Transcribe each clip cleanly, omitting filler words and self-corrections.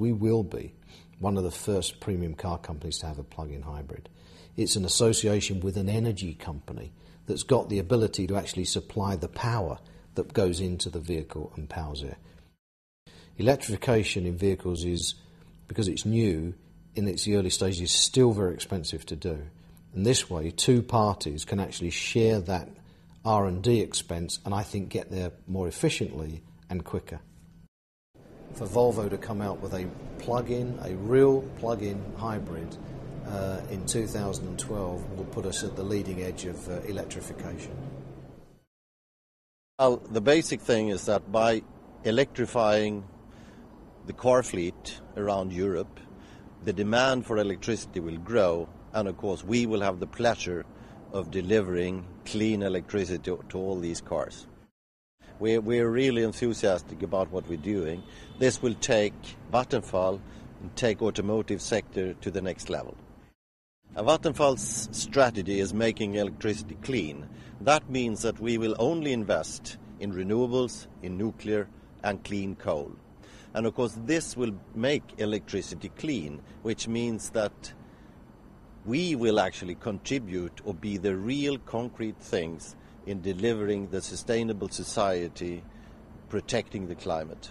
We will be one of the first premium car companies to have a plug-in hybrid. It's an association with an energy company that's got the ability to actually supply the power that goes into the vehicle and powers it. Electrification in vehicles is, because it's new, in its early stages, still very expensive to do. And this way, two parties can actually share that R&D expense and I think get there more efficiently and quicker. For Volvo to come out with a real plug-in hybrid in 2012 will put us at the leading edge of electrification. Well, the basic thing is that by electrifying the car fleet around Europe, the demand for electricity will grow, and of course we will have the pleasure of delivering clean electricity to all these cars. We're really enthusiastic about what we're doing. This will take Vattenfall and take automotive sector to the next level. And Vattenfall's strategy is making electricity clean. That means that we will only invest in renewables, in nuclear and clean coal. And of course this will make electricity clean, which means that we will actually contribute or be the real concrete things in delivering the sustainable society, protecting the climate.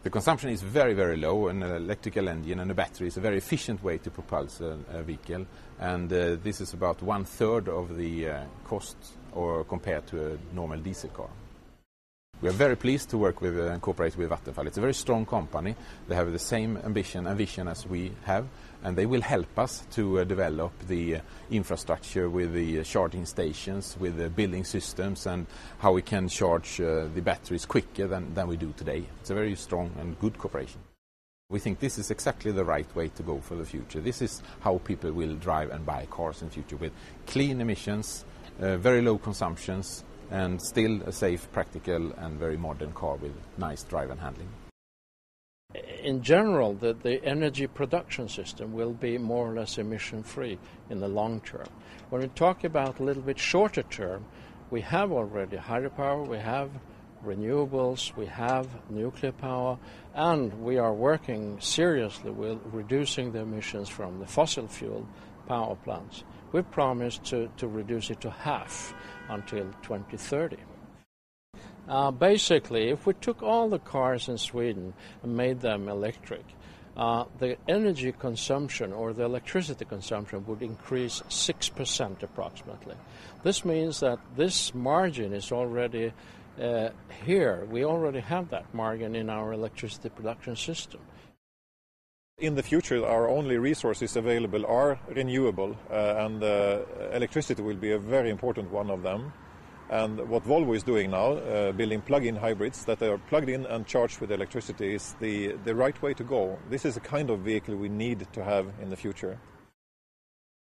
The consumption is very, very low. An electrical engine and a battery is a very efficient way to propulse a vehicle, and this is about 1/3 of the cost or compared to a normal diesel car. We are very pleased to work with and cooperate with Vattenfall. It's a very strong company. They have the same ambition and vision as we have, and they will help us to develop the infrastructure with the charging stations, with the building systems, and how we can charge the batteries quicker than we do today. It's a very strong and good cooperation. We think this is exactly the right way to go for the future. This is how people will drive and buy cars in the future, with clean emissions, very low consumptions, and still a safe, practical and very modern car with nice drive and handling. In general, the energy production system will be more or less emission-free in the long term. When we talk about a little bit shorter term, we have already hydropower, we have renewables, we have nuclear power, and we are working seriously with reducing the emissions from the fossil fuel power plants. We've promised to reduce it to half until 2030. Basically, if we took all the cars in Sweden and made them electric, the energy consumption or the electricity consumption would increase 6% approximately. This means that this margin is already here. We already have that margin in our electricity production system. In the future, our only resources available are renewable, and electricity will be a very important one of them. And what Volvo is doing now, building plug-in hybrids that are plugged in and charged with electricity, is the right way to go. This is the kind of vehicle we need to have in the future.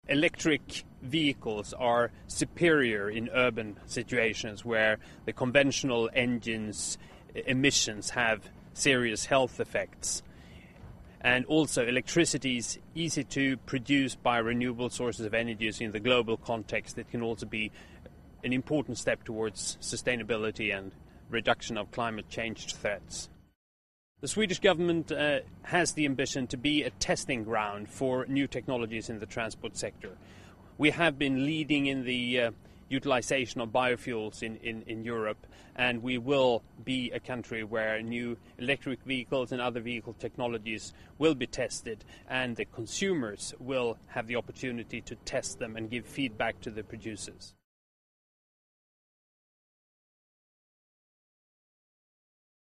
Electric vehicles are superior in urban situations where the conventional engines' emissions have serious health effects. And also electricity is easy to produce by renewable sources of energy in the global context. It can also be an important step towards sustainability and reduction of climate change threats. The Swedish government has the ambition to be a testing ground for new technologies in the transport sector. We have been leading in the utilization of biofuels in Europe, and we will be a country where new electric vehicles and other vehicle technologies will be tested, and the consumers will have the opportunity to test them and give feedback to the producers.